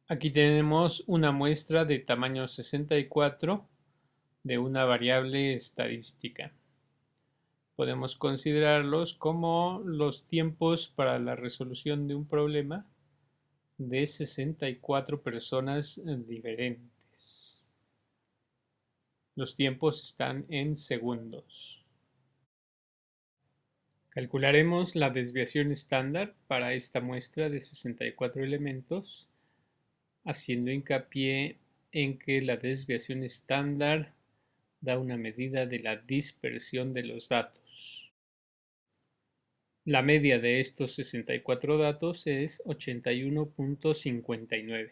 Aquí tenemos una muestra de tamaño 64 de una variable estadística. Podemos considerarlos como los tiempos para la resolución de un problema de 64 personas diferentes. Los tiempos están en segundos. Calcularemos la desviación estándar para esta muestra de 64 elementos, haciendo hincapié en que la desviación estándar da una medida de la dispersión de los datos. La media de estos 64 datos es 81.59.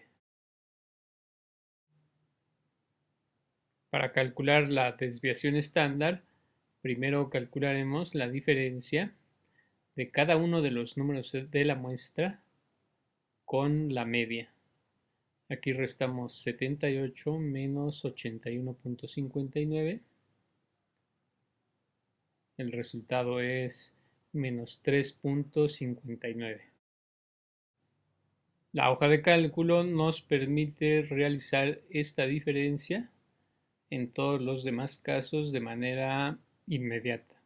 Para calcular la desviación estándar, primero calcularemos la diferencia de cada uno de los números de la muestra con la media. Aquí restamos 78 menos 81.59. El resultado es menos 3.59. La hoja de cálculo nos permite realizar esta diferencia en todos los demás casos de manera inmediata.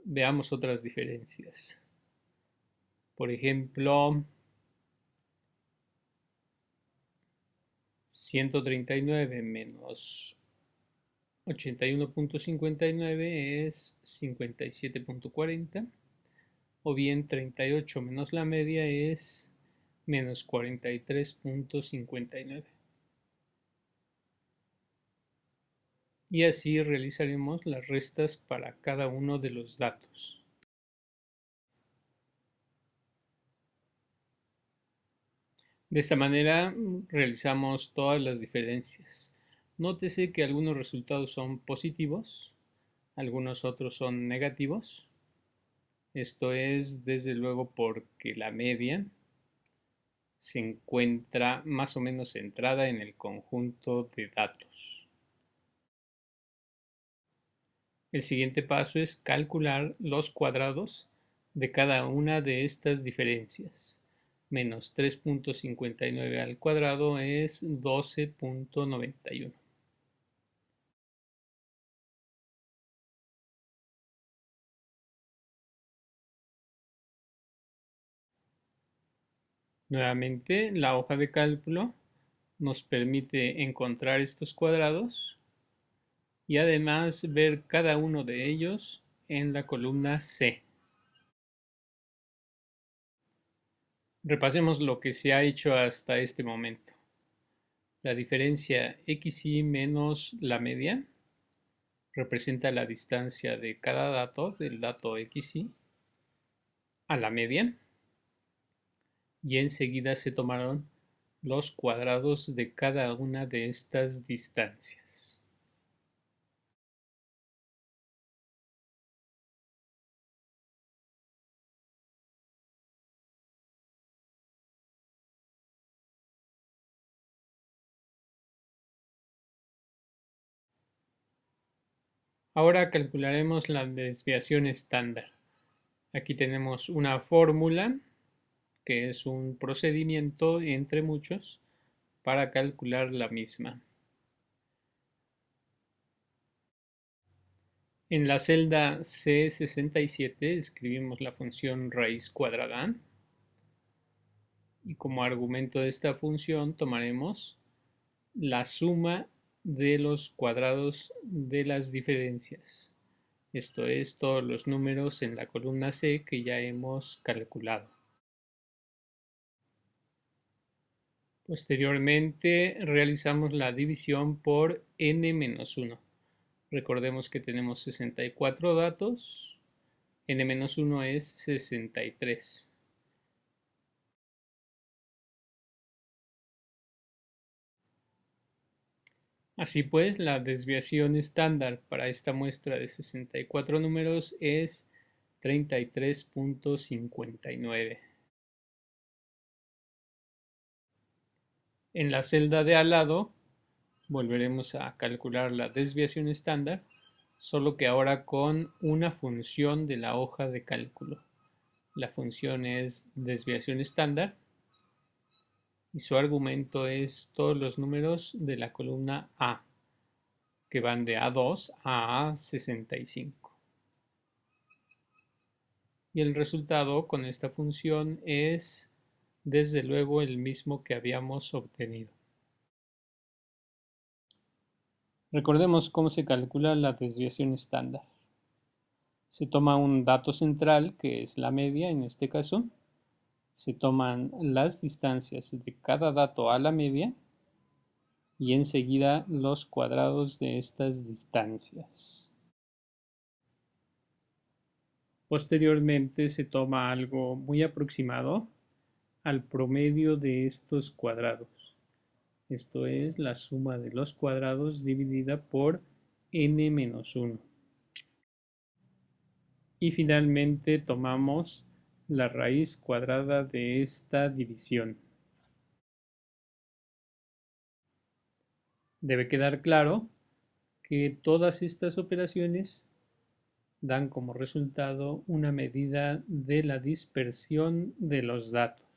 Veamos otras diferencias. Por ejemplo, 139 menos 81.59 es 57.40, o bien 38 menos la media es menos 43.59. Y así realizaremos las restas para cada uno de los datos. De esta manera realizamos todas las diferencias. Nótese que algunos resultados son positivos, algunos otros son negativos. Esto es desde luego porque la media se encuentra más o menos centrada en el conjunto de datos. El siguiente paso es calcular los cuadrados de cada una de estas diferencias. Menos 3.59 al cuadrado es 12.91. Nuevamente, la hoja de cálculo nos permite encontrar estos cuadrados y además ver cada uno de ellos en la columna C. Repasemos lo que se ha hecho hasta este momento. La diferencia xy menos la media representa la distancia de cada dato, del dato xy, a la media, y enseguida se tomaron los cuadrados de cada una de estas distancias. Ahora calcularemos la desviación estándar. Aquí tenemos una fórmula, que es un procedimiento entre muchos para calcular la misma. En la celda C67 escribimos la función raíz cuadrada y como argumento de esta función tomaremos la suma de los cuadrados de las diferencias. Esto es, todos los números en la columna C que ya hemos calculado. Posteriormente realizamos la división por n-1. Recordemos que tenemos 64 datos, n-1 es 63. Así pues, la desviación estándar para esta muestra de 64 números es 33.59. En la celda de al lado volveremos a calcular la desviación estándar, solo que ahora con una función de la hoja de cálculo. La función es desviación estándar y su argumento es todos los números de la columna A, que van de A2 a A65. Y el resultado con esta función es desde luego el mismo que habíamos obtenido. Recordemos cómo se calcula la desviación estándar. Se toma un dato central, que es la media en este caso. Se toman las distancias de cada dato a la media y enseguida los cuadrados de estas distancias. Posteriormente se toma algo muy aproximado al promedio de estos cuadrados. Esto es la suma de los cuadrados dividida por n-1. Y finalmente tomamos la raíz cuadrada de esta división. Debe quedar claro que todas estas operaciones dan como resultado una medida de la dispersión de los datos.